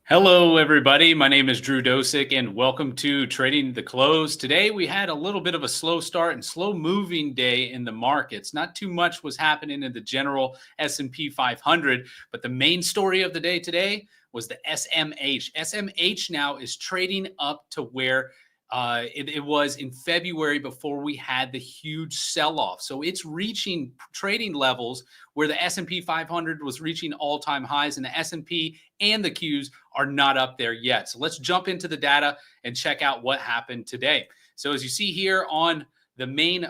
Hello, everybody. My name is Drew Dosek, and welcome to Trading the Close. Today, we had a little bit of a slow start and slow moving day in the markets. Not too much was happening in the general S&P 500, but the main story of the day today was the SMH. SMH now is trading up to where it was in February before we had the huge sell-off. So it's reaching trading levels where the S&P 500 was reaching all-time highs, and the S&P and the Qs are not up there yet. So let's jump into the data and check out what happened today. So as you see here on the main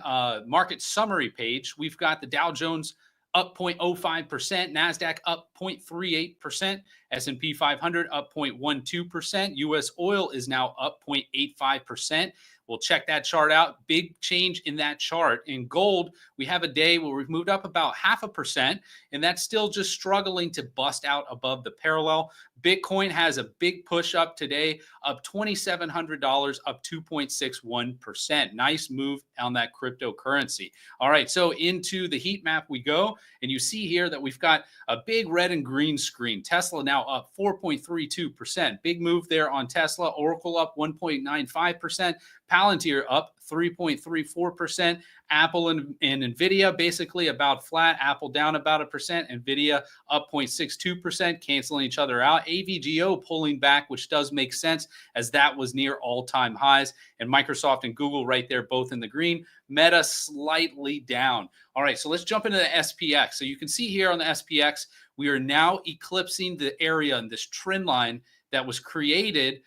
market summary page, we've got the Dow Jones up 0.05%, NASDAQ up 0.38%, S&P 500 up 0.12%, U.S. oil is now up 0.85%. We'll check that chart out. Big change in that chart. In gold, we have a day where we've moved up about 0.5%, and that's still just struggling to bust out above the parallel. Bitcoin has a big push up today, up $2,700, up 2.61%. Nice move on that cryptocurrency. All right, so into the heat map we go, and you see here that we've got a big red and green screen. Tesla now up 4.32%. Big move there on Tesla. Oracle up 1.95%. Palantir up 3.34%. Apple and NVIDIA basically about flat. Apple down about 1%. NVIDIA up 0.62%, canceling each other out. AVGO pulling back, which does make sense as that was near all-time highs. And Microsoft and Google right there, both in the green. Meta slightly down. All right, so let's jump into the SPX. So you can see here on the SPX, we are now eclipsing the area in this trend line that was created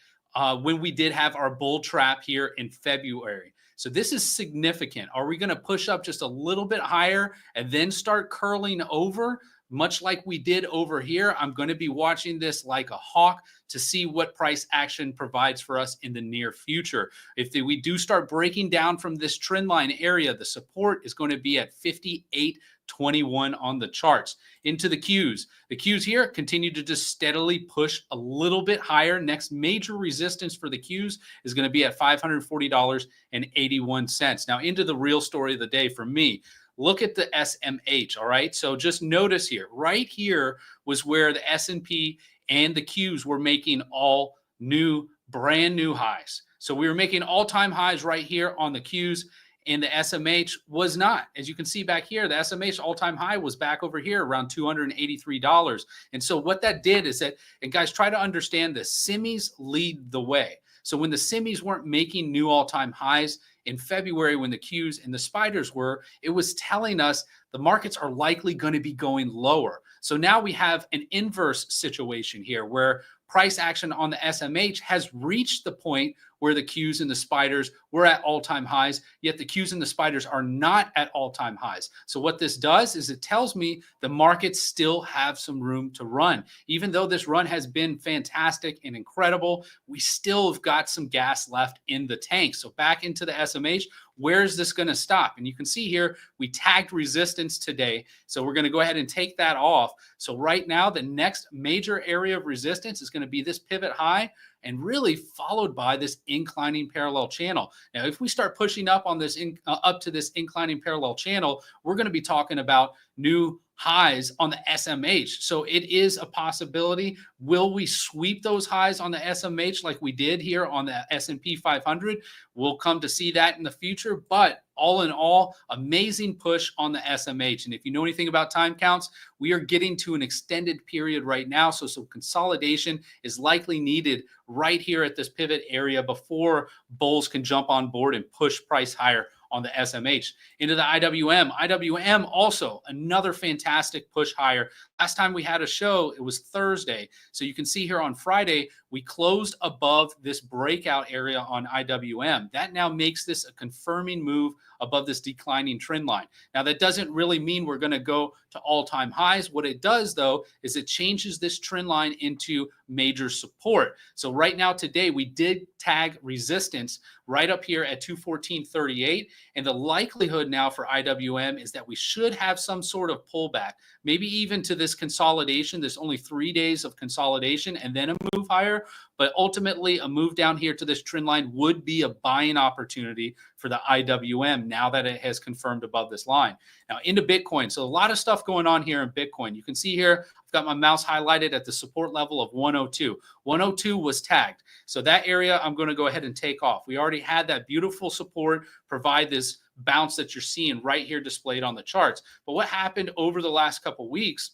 when we did have our bull trap here in February. So this is significant. Are we going to push up just a little bit higher and then start curling over? Much like we did over here, I'm going to be watching this like a hawk to see what price action provides for us in the near future. If we do start breaking down from this trend line area, the support is going to be at 58.21 on the charts. Into the Qs. The Qs here continue to just steadily push a little bit higher. Next major resistance for the Qs is going to be at $540.81. Now into the real story of the day for me. Look at the SMH, all right? So just notice here, right here was where the S&P and the Qs were making all new, brand new highs. So we were making all-time highs right here on the Qs, and the SMH was not. As you can see back here, the SMH all-time high was back over here around $283. And so what that did is that, and guys, try to understand this, semis lead the way. So when the semis weren't making new all-time highs in February, when the Qs and the spiders were, it was telling us the markets are likely going to be going lower. So now we have an inverse situation here where price action on the SMH has reached the point where the Qs and the spiders were at all-time highs, yet the Qs and the spiders are not at all-time highs. So what this does is it tells me the markets still have some room to run. Even though this run has been fantastic and incredible, we still have got some gas left in the tank. So back into the SMH, where is this going to stop? And you can see here, we tagged resistance today. So we're going to go ahead and take that off. So right now, the next major area of resistance is going to be this pivot high, and really followed by this inclining parallel channel. Now, if we start pushing up on this up to this inclining parallel channel, we're going to be talking about new highs on the SMH. So it is a possibility. Will we sweep those highs on the SMH like we did here on the S&P 500? We'll come to see that in the future, but all in all, amazing push on the SMH. And if you know anything about time counts, we are getting to an extended period right now. So some consolidation is likely needed right here at this pivot area before bulls can jump on board and push price higher on the SMH. Into the IWM. IWM also another fantastic push higher. Last time we had a show, it was Thursday. So you can see here on Friday, we closed above this breakout area on IWM. That now makes this a confirming move above this declining trend line. Now, that doesn't really mean we're going to go to all-time highs. What it does, though, is it changes this trend line into major support. So right now, today, we did tag resistance right up here at 214.38. And the likelihood now for IWM is that we should have some sort of pullback, maybe even to this consolidation. There's only 3 days of consolidation and then a move higher. But ultimately, a move down here to this trend line would be a buying opportunity for the IWM now that it has confirmed above this line. Now into Bitcoin. So a lot of stuff going on here in Bitcoin. You can see here, I've got my mouse highlighted at the support level of 102. 102 was tagged. So that area I'm going to go ahead and take off. We already had that beautiful support provide this bounce that you're seeing right here displayed on the charts. But what happened over the last couple weeks,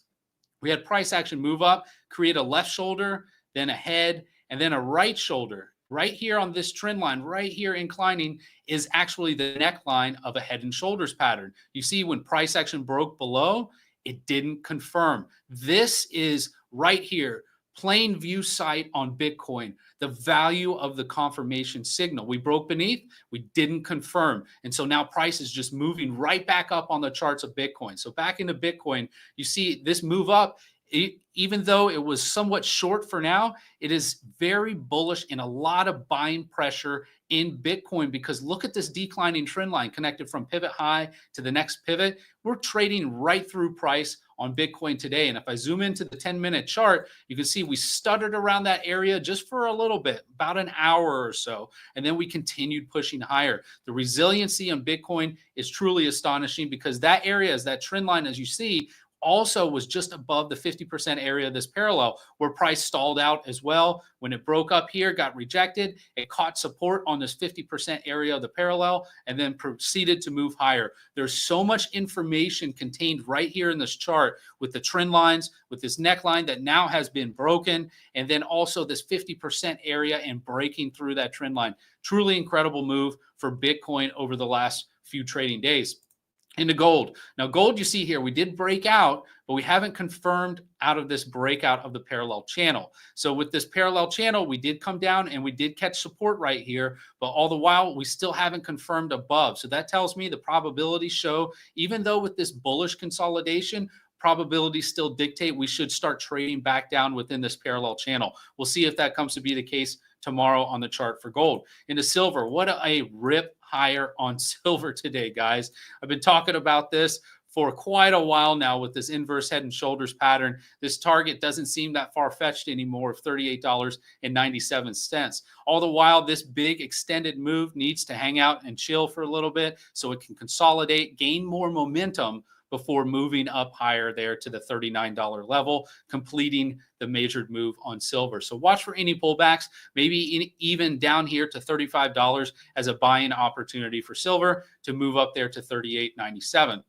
we had price action move up, create a left shoulder, then a head, and then a right shoulder. Right here on this trend line, right here inclining, is actually the neckline of a head and shoulders pattern. You see when price action broke below, it didn't confirm. This is right here, plain view sight on Bitcoin, the value of the confirmation signal. We broke beneath, we didn't confirm. And so now price is just moving right back up on the charts of Bitcoin. So back into Bitcoin, you see this move up. Even though it was somewhat short for now, it is very bullish and a lot of buying pressure in Bitcoin, because look at this declining trend line connected from pivot high to the next pivot. We're trading right through price on Bitcoin today. And if I zoom into the 10-minute chart, you can see we stuttered around that area just for a little bit, about an hour or so. And then we continued pushing higher. The resiliency on Bitcoin is truly astonishing, because that area is that trend line, as you see, also was just above the 50% area of this parallel, where price stalled out as well. When it broke up here, got rejected, it caught support on this 50% area of the parallel and then proceeded to move higher. There's so much information contained right here in this chart with the trend lines, with this neckline that now has been broken, and then also this 50% area and breaking through that trend line. Truly incredible move for Bitcoin over the last few trading days. Into gold. Now, gold, you see here, we did break out, but we haven't confirmed out of this breakout of the parallel channel. So with this parallel channel, we did come down and we did catch support right here, but all the while, we still haven't confirmed above. So that tells me the probabilities show, even though with this bullish consolidation, probabilities still dictate we should start trading back down within this parallel channel. We'll see if that comes to be the case tomorrow on the chart for gold. Into silver, what a rip higher on silver today, guys. I've been talking about this for quite a while now with this inverse head and shoulders pattern. This target doesn't seem that far-fetched anymore of $38.97. All the while, this big extended move needs to hang out and chill for a little bit so it can consolidate, gain more momentum before moving up higher there to the $39 level, completing the measured move on silver. So watch for any pullbacks, maybe even down here to $35 as a buying opportunity for silver to move up there to $38.97.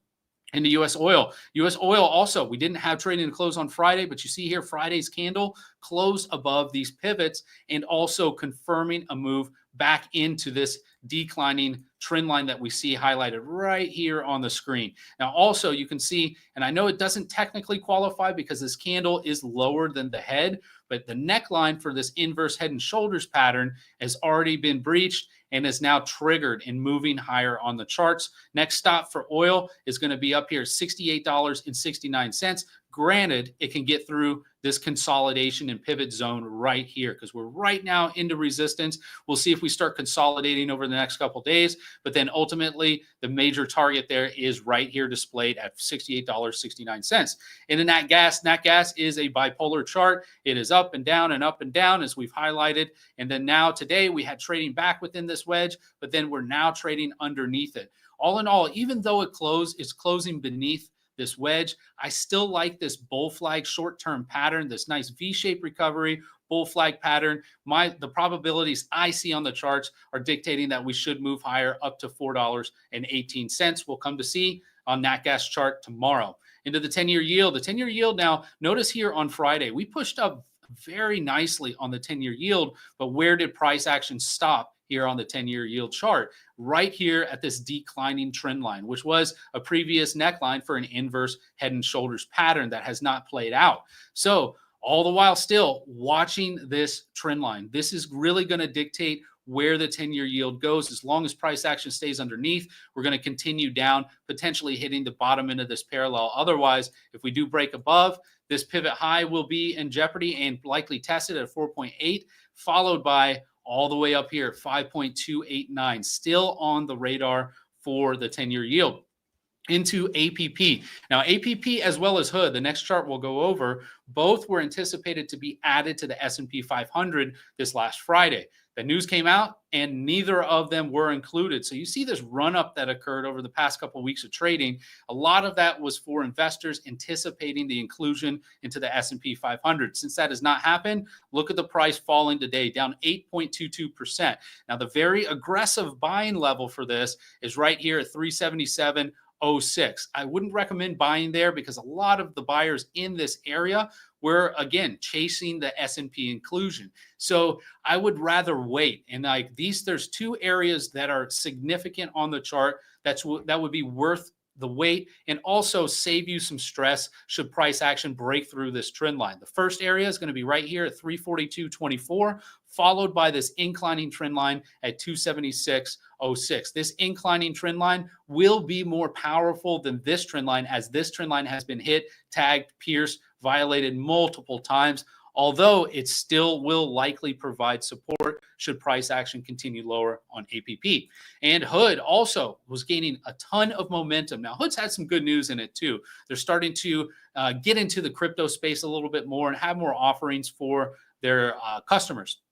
Into U.S. oil. U.S. oil also, we didn't have trading to close on Friday, but you see here Friday's candle closed above these pivots and also confirming a move back into this declining trend line that we see highlighted right here on the screen. Now, also you can see, and I know it doesn't technically qualify because this candle is lower than the head, but the neckline for this inverse head and shoulders pattern has already been breached and is now triggered and moving higher on the charts. Next stop for oil is going to be up here, $68.69. Granted, it can get through this consolidation and pivot zone right here because we're right now into resistance. We'll see if we start consolidating over the next couple of days, but then ultimately the major target there is right here displayed at $68.69. In nat gas is a bipolar chart. It is up and down as we've highlighted. And then now today we had trading back within this wedge, but then we're now trading underneath it. All in all, even though it's closing beneath this wedge, I still like this bull flag short-term pattern, this nice V-shaped recovery, bull flag pattern. The probabilities I see on the charts are dictating that we should move higher up to $4.18. We'll come to see on nat gas chart tomorrow. Into the 10-year yield. The 10-year yield now, notice here on Friday, we pushed up very nicely on the 10-year yield, but where did price action stop? Here on the 10-year yield chart, right here at this declining trend line, which was a previous neckline for an inverse head and shoulders pattern that has not played out. So all the while still watching this trend line. This is really going to dictate where the 10-year yield goes. As long as price action stays underneath, we're going to continue down, potentially hitting the bottom end of this parallel. Otherwise, if we do break above, this pivot high will be in jeopardy and likely tested at 4.8, followed by all the way up here, 5.289, still on the radar for the 10-year yield. into APP. Now, APP as well as Hood, the next chart we'll go over, both were anticipated to be added to the S&P 500 this last Friday. The news came out and neither of them were included. So you see this run up that occurred over the past couple of weeks of trading. A lot of that was for investors anticipating the inclusion into the S&P 500. Since that has not happened, look at the price falling today, down 8.22%. Now, the very aggressive buying level for this is right here at 377.06. I wouldn't recommend buying there because a lot of the buyers in this area were, again, chasing the S&P inclusion. So I would rather wait. And like these, there's two areas that are significant on the chart that would be worth the wait and also save you some stress should price action break through this trend line. The first area is going to be right here at 342.24, followed by this inclining trend line at 276.06. This inclining trend line will be more powerful than this trend line, as this trend line has been hit, tagged, pierced, violated multiple times, although it still will likely provide support should price action continue lower on APP. And Hood also was gaining a ton of momentum. Now, Hood's had some good news in it too. They're starting to get into the crypto space a little bit more and have more offerings for their customers.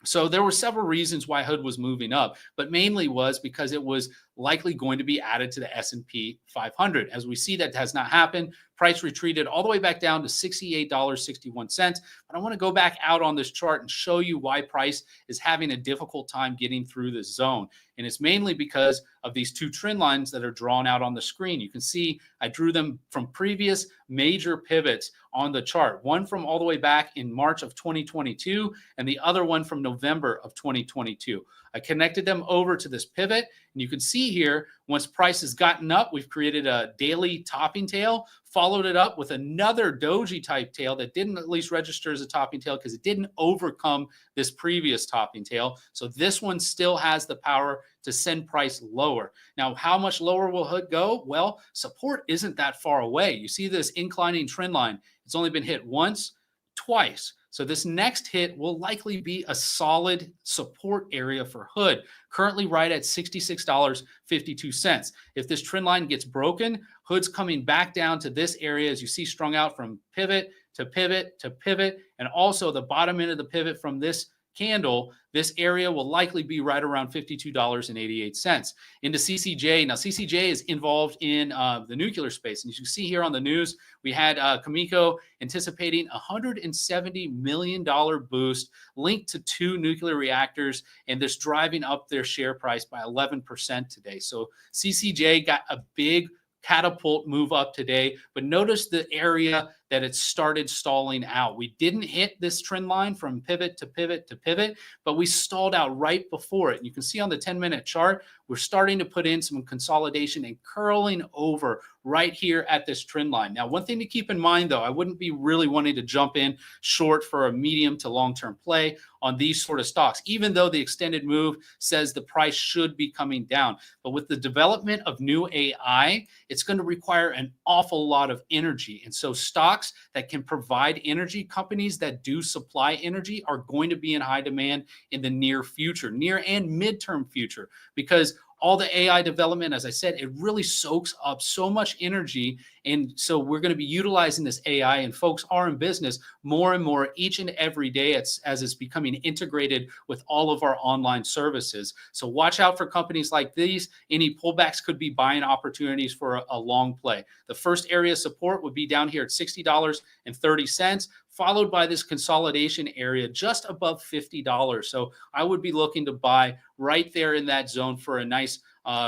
So there were several reasons why Hood was moving up, but mainly was because it was likely going to be added to the S&P 500. As we see, that has not happened. Price retreated all the way back down to $68.61. But I want to go back out on this chart and show you why price is having a difficult time getting through this zone. And it's mainly because of these two trend lines that are drawn out on the screen. You can see I drew them from previous major pivots on the chart. One from all the way back in March of 2022 and the other one from November of 2022. I connected them over to this pivot, and you can see here, once price has gotten up, we've created a daily topping tail, followed it up with another doji type tail that didn't at least register as a topping tail because it didn't overcome this previous topping tail. So this one still has the power to send price lower. Now, how much lower will Hood go? Well, support isn't that far away. You see this inclining trend line. It's only been hit once, twice. So this next hit will likely be a solid support area for Hood, currently right at $66.52. If this trend line gets broken, Hood's coming back down to this area, as you see, strung out from pivot to pivot to pivot, and also the bottom end of the pivot from this candle. This area will likely be right around $52.88. Into CCJ. Now, CCJ is involved in the nuclear space. And as you see here on the news, we had Cameco anticipating a $170 million boost linked to 2 nuclear reactors, and this driving up their share price by 11% today. So CCJ got a big catapult move up today, but notice the area that it started stalling out. We didn't hit this trend line from pivot to pivot to pivot, but we stalled out right before it. And you can see on the 10-minute chart, we're starting to put in some consolidation and curling over right here at this trend line. Now, one thing to keep in mind, though, I wouldn't be really wanting to jump in short for a medium to long-term play on these sort of stocks, even though the extended move says the price should be coming down. But with the development of new AI, it's going to require an awful lot of energy. And so stocks that can provide energy, companies that do supply energy, are going to be in high demand in the near future, near and midterm future, because all the AI development, as I said, it really soaks up so much energy. And so we're going to be utilizing this AI, and folks are in business more and more each and every day as it's becoming integrated with all of our online services. So watch out for companies like these. Any pullbacks could be buying opportunities for a long play. The first area of support would be down here at $60.30. Followed by this consolidation area just above $50. So I would be looking to buy right there in that zone for a nice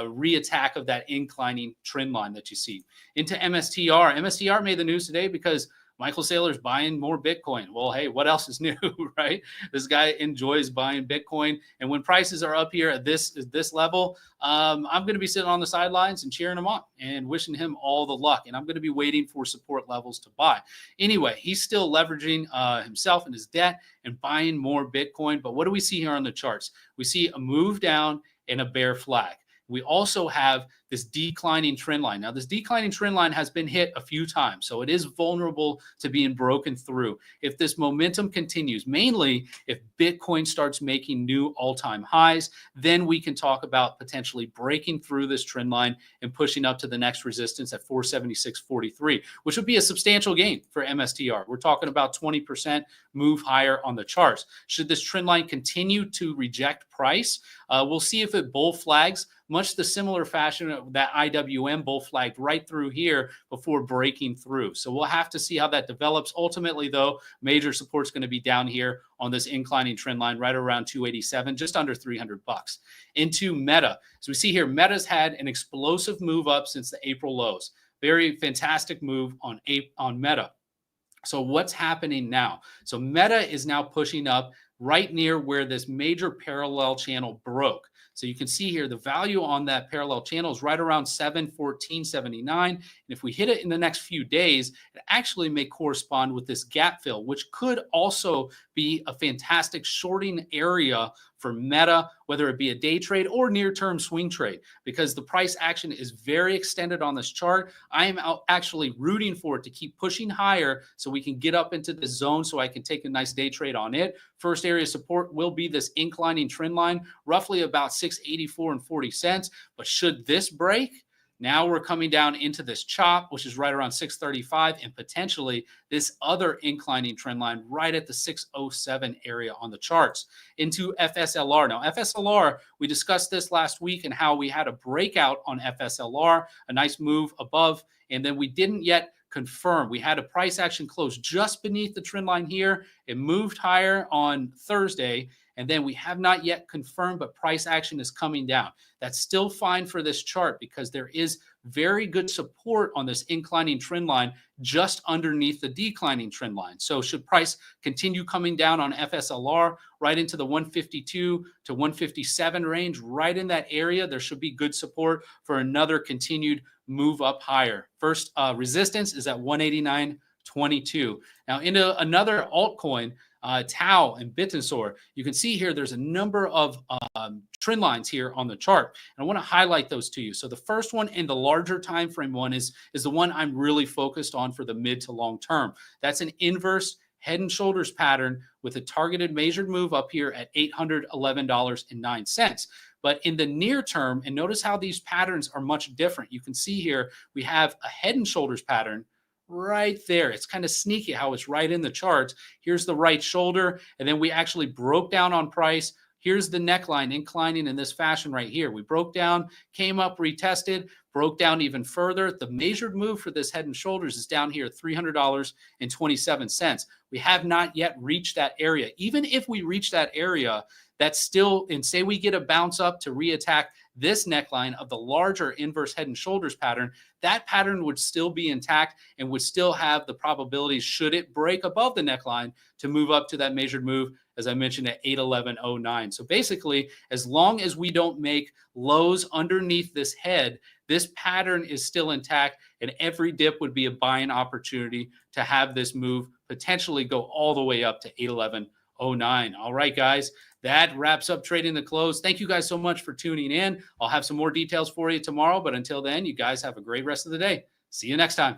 re-attack of that inclining trend line that you see. Into MSTR. MSTR made the news today because Michael Saylor's buying more Bitcoin. Well, hey, what else is new, right? This guy enjoys buying Bitcoin. And when prices are up here at this level, I'm going to be sitting on the sidelines and cheering him on and wishing him all the luck. And I'm going to be waiting for support levels to buy. Anyway, he's still leveraging himself and his debt and buying more Bitcoin. But what do we see here on the charts? We see a move down and a bear flag. We also have this declining trend line. Now, this declining trend line has been hit a few times, so it is vulnerable to being broken through. If this momentum continues, mainly if Bitcoin starts making new all-time highs, then we can talk about potentially breaking through this trend line and pushing up to the next resistance at 476.43, which would be a substantial gain for MSTR. We're talking about 20% move higher on the charts. Should this trend line continue to reject price, we'll see if it bull flags, much the similar fashion that IWM bull flagged right through here before breaking through. So we'll have to see how that develops. Ultimately, though, major support's going to be down here on this inclining trend line right around 287, just under $300. Into Meta. As we see here, Meta's had an explosive move up since the April lows. Very fantastic move on Meta. So what's happening now? So Meta is now pushing up right near where this major parallel channel broke. So you can see here the value on that parallel channel is right around 714.79. And if we hit it in the next few days, it actually may correspond with this gap fill, which could also be a fantastic shorting area for Meta, whether it be a day trade or near-term swing trade, because the price action is very extended on this chart. I am actually rooting for it to keep pushing higher so we can get up into the zone so I can take a nice day trade on it. First area of support will be this inclining trend line, roughly about 684.40 cents. But should this break, now we're coming down into this chop, which is right around 635, and potentially this other inclining trend line right at the 607 area on the charts. Into FSLR. Now, FSLR, we discussed this last week and how we had a breakout on FSLR, a nice move above, and then we didn't yet confirm. We had a price action close just beneath the trend line here. It moved higher on Thursday, and then we have not yet confirmed, but price action is coming down. That's still fine for this chart because there is very good support on this inclining trend line just underneath the declining trend line. So should price continue coming down on FSLR right into the 152 to 157 range, right in that area, there should be good support for another continued move up higher. First resistance is at 189.22. Now into another altcoin, TAO and Bittensor. You can see here there's a number of trend lines here on the chart, and I want to highlight those to you. So the first one and the larger time frame one is the one I'm really focused on for the mid to long term. That's an inverse head and shoulders pattern with a targeted measured move up here at $811.09. But in the near term, and notice how these patterns are much different. You can see here we have a head and shoulders pattern right there. It's kind of sneaky how it's right in the charts. Here's the right shoulder, and then we actually broke down on price. Here's the neckline inclining in this fashion right here. We broke down, came up, retested, broke down even further. The measured move for this head and shoulders is down here at $300.27. We have not yet reached that area. Even if we reach that area, that's still, and say we get a bounce up to reattack this neckline of the larger inverse head and shoulders pattern, that pattern would still be intact and would still have the probability, should it break above the neckline, to move up to that measured move, as I mentioned, at 811.09. So basically, as long as we don't make lows underneath this head, this pattern is still intact, and every dip would be a buying opportunity to have this move potentially go all the way up to 811.09. All right, guys. That wraps up Trading the Close. Thank you guys so much for tuning in. I'll have some more details for you tomorrow, but until then, you guys have a great rest of the day. See you next time.